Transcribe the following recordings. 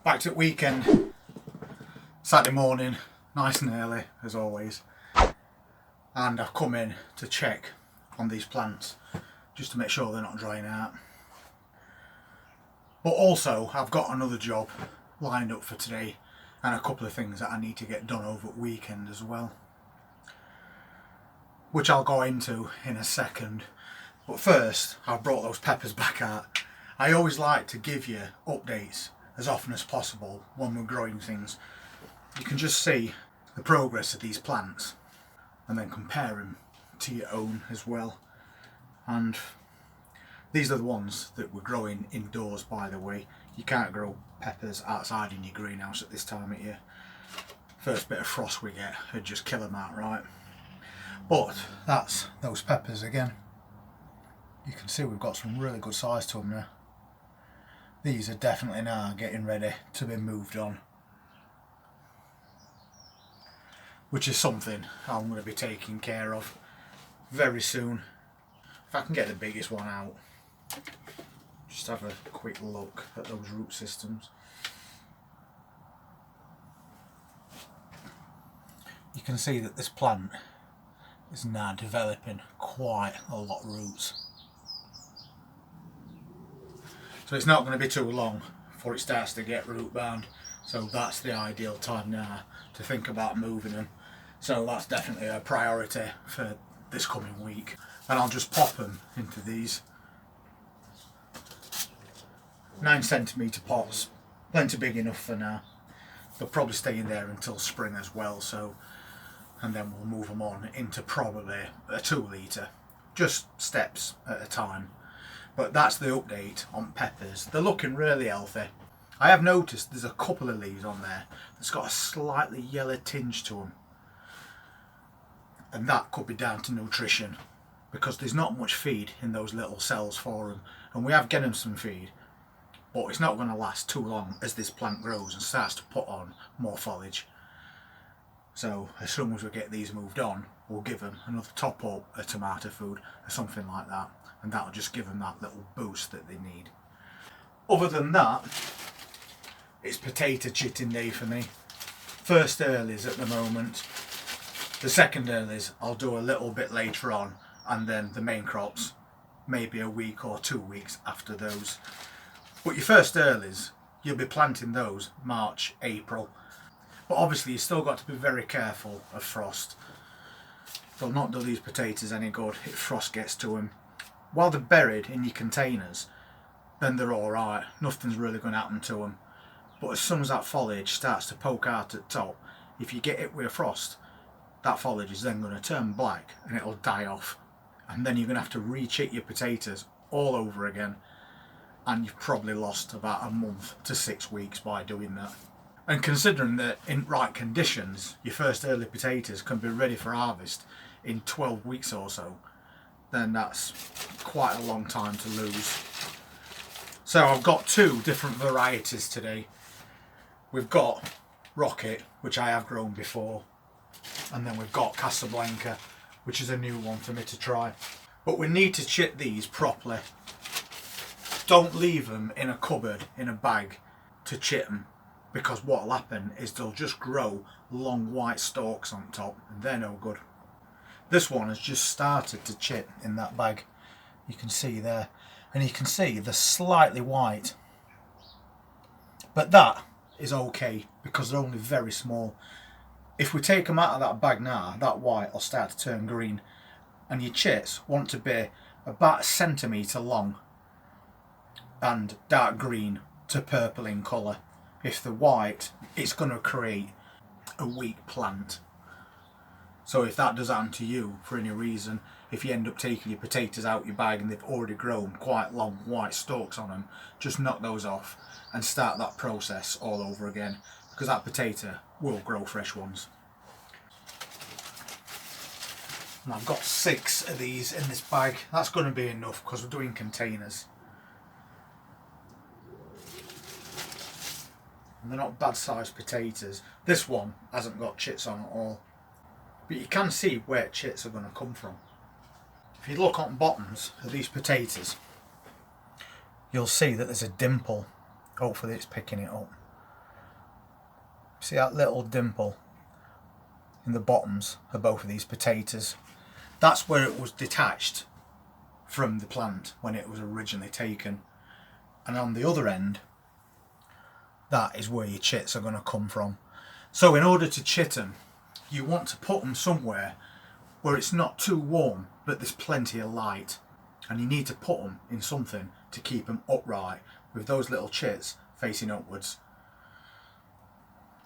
Back to the weekend, Saturday morning, nice and early as always, and I've come in to check on these plants just to make sure they're not drying out. But also I've got another job lined up for today and a couple of things that I need to get done over the weekend as well, which I'll go into in a second. But first, I've brought those peppers back out. I always like to give you updates as often as possible when we're growing things. You can just see the progress of these plants and then compare them to your own as well. And these are the ones that we're growing indoors, by the way. You can't grow peppers outside in your greenhouse at this time of year. First bit of frost we get would just kill them outright. But that's those peppers again. You can see we've got some really good size to them now. These are definitely now getting ready to be moved on, which is something I'm going to be taking care of very soon. If I can get the biggest one out, just have a quick look at those root systems. You can see that this plant is now developing quite a lot of roots. So it's not going to be too long before it starts to get root bound. So that's the ideal time now to think about moving them. So that's definitely a priority for this coming week. And I'll just pop them into these 9cm pots, plenty big enough for now. They'll probably stay in there until spring as well, so, and then we'll move them on into probably a 2 litre, just steps at a time. But that's the update on peppers. They're looking really healthy. I have noticed there's a couple of leaves on there that's got a slightly yellow tinge to them, and that could be down to nutrition, because there's not much feed in those little cells for them, and we have given them some feed, but it's not going to last too long as this plant grows and starts to put on more foliage. So as soon as we get these moved on, we'll give them another top up of tomato food or something like that, and that'll just give them that little boost that they need. Other than that, it's potato chitting day for me. First earlies at the moment. The second earlies I'll do a little bit later on, and then the main crops maybe a week or 2 weeks after those. But your first earlies, you'll be planting those March, April. But obviously you've still got to be very careful of frost. They'll not do these potatoes any good if frost gets to them. While they're buried in your containers, then they're alright, nothing's really going to happen to them. But as soon as that foliage starts to poke out at the top, if you get hit with a frost, that foliage is then going to turn black and it'll die off. And then you're going to have to re-chit your potatoes all over again. And you've probably lost about a month to 6 weeks by doing that. And considering that in right conditions, your first early potatoes can be ready for harvest in 12 weeks or so, then that's quite a long time to lose. So I've got 2 different varieties today. We've got Rocket, which I have grown before, and then we've got Casablanca, which is a new one for me to try. But we need to chit these properly. Don't leave them in a cupboard in a bag to chit them, because what will happen is they'll just grow long white stalks on top, and they're no good. This one has just started to chit in that bag. You can see there, and you can see they're slightly white, but that is okay because they're only very small. If we take them out of that bag now, that white will start to turn green, and your chits want to be about 1 centimetre long and dark green to purple in colour. If they're white, it's going to create a weak plant. So if that does happen to you for any reason, if you end up taking your potatoes out your bag and they've already grown quite long white stalks on them, just knock those off and start that process all over again, because that potato will grow fresh ones. And I've got 6 of these in this bag. That's going to be enough because we're doing containers. And they're not bad sized potatoes. This one hasn't got chits on at all, but you can see where chits are going to come from. If you look on bottoms of these potatoes, you'll see that there's a dimple. Hopefully it's picking it up. See that little dimple in the bottoms of both of these potatoes? That's where it was detached from the plant when it was originally taken. And on the other end, that is where your chits are going to come from. So in order to chit them, you want to put them somewhere where it's not too warm, but there's plenty of light. And you need to put them in something to keep them upright with those little chits facing upwards.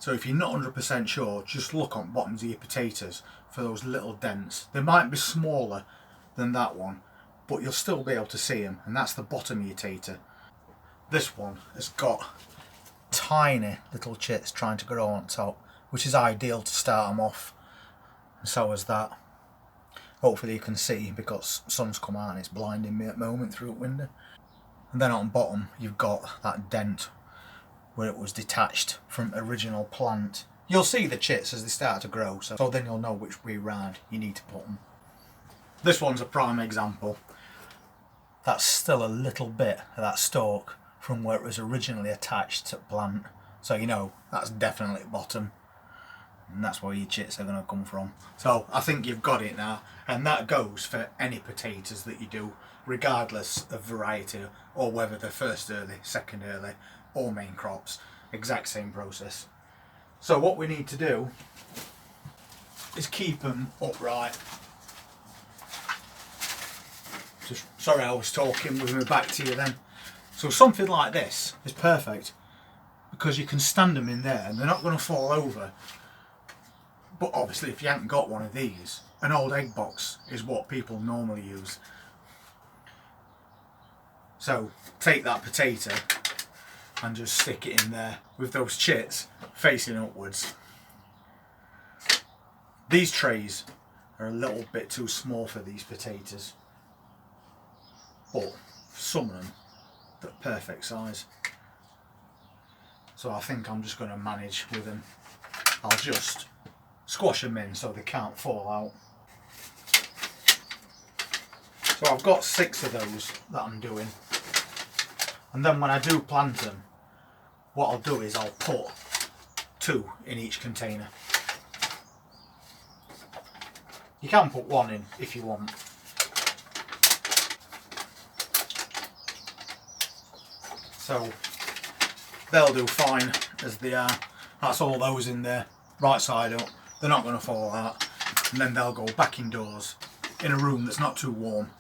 So if you're not 100% sure, just look on bottoms of your potatoes for those little dents. They might be smaller than that one, but you'll still be able to see them, and that's the bottom of your tater. This one has got tiny little chits trying to grow on top, which is ideal to start them off, and so is that. Hopefully you can see because sun's come out and it's blinding me at the moment through the window. And then on bottom you've got that dent where it was detached from original plant. You'll see the chits as they start to grow, so then you'll know which way round you need to put them. This one's a prime example. That's still a little bit of that stalk from where it was originally attached to plant. So you know that's definitely bottom. And that's where your chits are going to come from. So I think you've got it now, and that goes for any potatoes that you do, regardless of variety or whether they're first early, second early or main crops. Exact same process. So what we need to do is keep them upright. Just, sorry, I was talking with my back to you then. So something like this is perfect because you can stand them in there and they're not going to fall over. But obviously if you haven't got one of these, an old egg box is what people normally use. So take that potato and just stick it in there with those chits facing upwards. These trays are a little bit too small for these potatoes, but some of them they're perfect size. So I think I'm just going to manage with them. I'll just squash them in so they can't fall out. So I've got 6 of those that I'm doing, and then when I do plant them, what I'll do is I'll put 2 in each container. You can put 1 in if you want. So they'll do fine as they are. That's all those in there, right side up. They're not going to fall out, and then they'll go back indoors in a room that's not too warm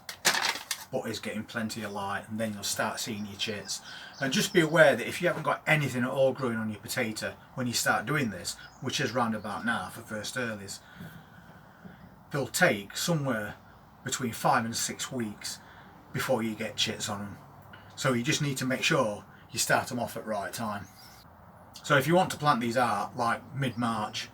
but is getting plenty of light, and then you'll start seeing your chits. And just be aware that if you haven't got anything at all growing on your potato when you start doing this, which is round about now for first earlies, they'll take somewhere between 5 and 6 weeks before you get chits on them. So you just need to make sure you start them off at the right time. So if you want to plant these out like mid-March,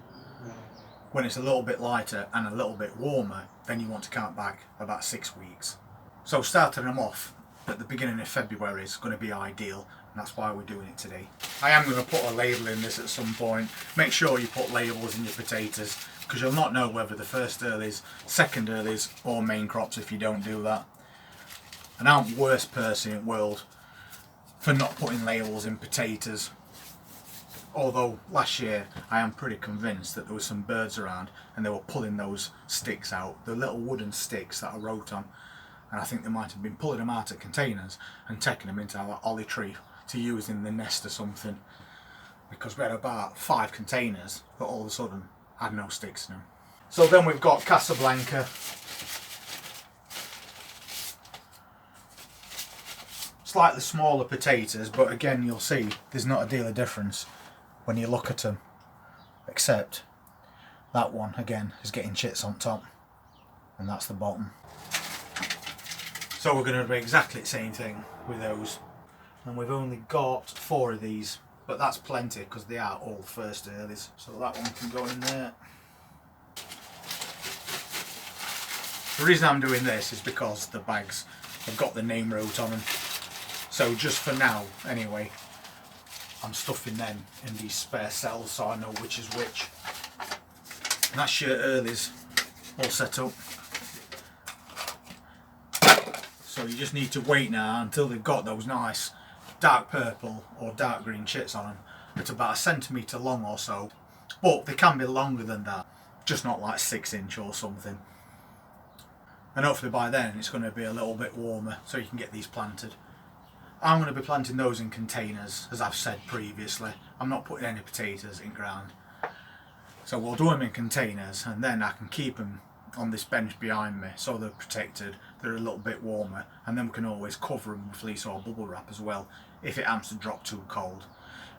when it's a little bit lighter and a little bit warmer, then you want to count back about 6 weeks. So starting them off at the beginning of February is going to be ideal, and that's why we're doing it today. I am going to put a label in this at some point. Make sure you put labels in your potatoes, because you'll not know whether the first earlies, second earlies or main crops if you don't do that. And I'm the worst person in the world for not putting labels in potatoes. Although last year I am pretty convinced that there were some birds around and they were pulling those sticks out, the little wooden sticks that I wrote on, and I think they might have been pulling them out of containers and taking them into our holly tree to use in the nest or something, because we had about 5 containers that all of a sudden had no sticks in them. So then we've got Casablanca. Slightly smaller potatoes, but again you'll see there's not a deal of difference when you look at them, except that one again is getting chits on top, and that's the bottom. So we're going to do exactly the same thing with those, and we've only got 4 of these, but that's plenty because they are all first earlies, so that one can go in there. The reason I'm doing this is because the bags have got the name wrote on them, so just for now anyway, I'm stuffing them in these spare cells so I know which is which. And that's your earlies all set up. So you just need to wait now until they've got those nice dark purple or dark green chits on them, It's about a centimetre long or so, but they can be longer than that, just not like 6 inch or something. And hopefully by then it's going to be a little bit warmer so you can get these planted. I'm going to be planting those in containers, as I've said previously. I'm not putting any potatoes in ground. So we'll do them in containers, and then I can keep them on this bench behind me so they're protected, they're a little bit warmer, and then we can always cover them with fleece or bubble wrap as well if it happens to drop too cold.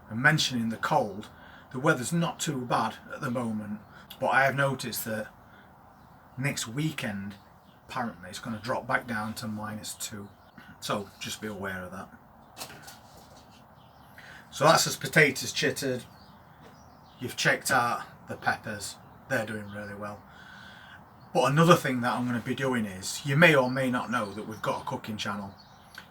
And mentioning the cold, the weather's not too bad at the moment, but I have noticed that next weekend apparently it's going to drop back down to -2, so just be aware of that. So that's as potatoes chittered. You've checked out the peppers, they're doing really well. But another thing that I'm going to be doing is, you may or may not know that we've got a cooking channel,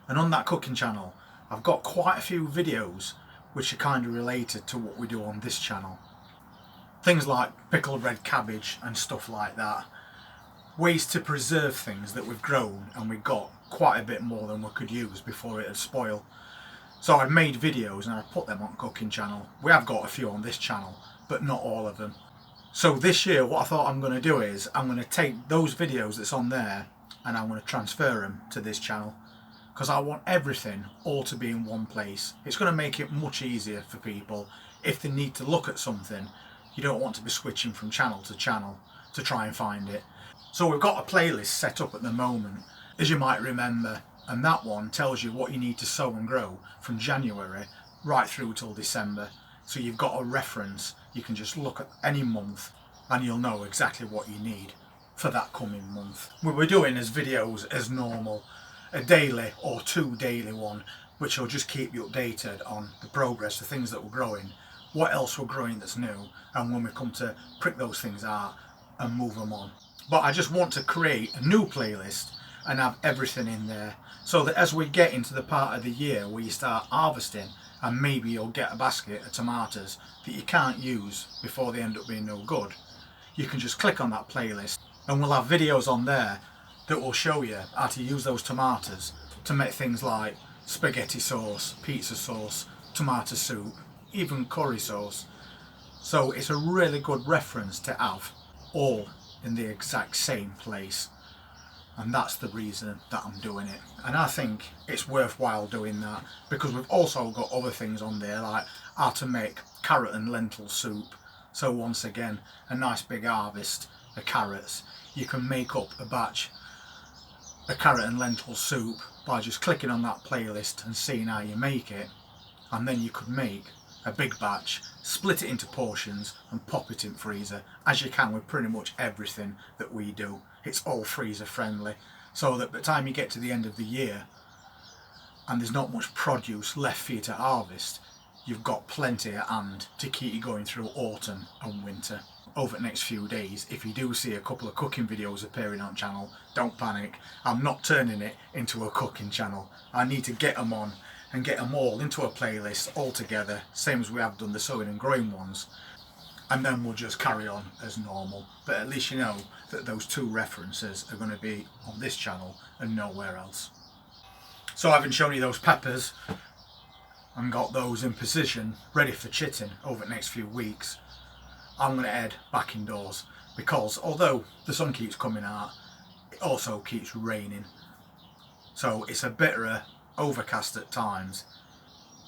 and on that cooking channel I've got quite a few videos which are kind of related to what we do on this channel. Things like pickled red cabbage and stuff like that. Ways to preserve things that we've grown and we got quite a bit more than we could use before it would spoil. So I've made videos and I've put them on cooking channel. We have got a few on this channel, but not all of them. So this year what I thought I'm going to do is I'm going to take those videos that's on there and I'm going to transfer them to this channel, because I want everything all to be in one place. It's going to make it much easier for people if they need to look at something. You don't want to be switching from channel to channel to try and find it. So we've got a playlist set up at the moment, as you might remember, and that one tells you what you need to sow and grow from January right through till December. So you've got a reference. You can just look at any month and you'll know exactly what you need for that coming month. We're doing as videos as normal, a daily or 2 daily one, which will just keep you updated on the progress, the things that we're growing, what else we're growing that's new, and when we come to prick those things out and move them on. But I just want to create a new playlist and have everything in there, so that as we get into the part of the year where you start harvesting, and maybe you'll get a basket of tomatoes that you can't use before they end up being no good, you can just click on that playlist and we'll have videos on there that will show you how to use those tomatoes to make things like spaghetti sauce, pizza sauce, tomato soup, even curry sauce. So it's a really good reference to have all in the exact same place, and that's the reason that I'm doing it. And I think it's worthwhile doing that, because we've also got other things on there like how to make carrot and lentil soup. So once again, a nice big harvest of carrots. You can make up a batch of carrot and lentil soup by just clicking on that playlist and seeing how you make it, and then you could make a big batch, split it into portions and pop it in freezer, as you can with pretty much everything that we do. It's all freezer friendly, so that by the time you get to the end of the year and there's not much produce left for you to harvest, you've got plenty at hand to keep you going through autumn and winter. Over the next few days, if you do see a couple of cooking videos appearing on channel, don't panic. I'm not turning it into a cooking channel. I need to get them on and get them all into a playlist all together, same as we have done the sowing and growing ones, and then we'll just carry on as normal. But at least you know that those 2 references are going to be on this channel and nowhere else. So having shown you those peppers and got those in position ready for chitting over the next few weeks, I'm going to head back indoors, because although the sun keeps coming out, it also keeps raining. So it's a bit of a overcast at times,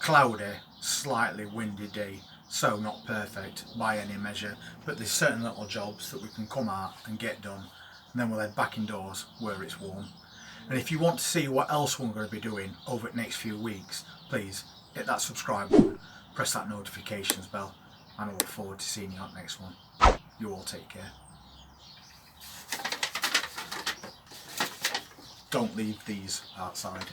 cloudy, slightly windy day, so not perfect by any measure, but there's certain little jobs that we can come out and get done, and then we'll head back indoors where it's warm. And if you want to see what else we're going to be doing over the next few weeks, please hit that subscribe button, press that notifications bell, and I look forward to seeing you on the next one. You all take care. Don't leave these outside.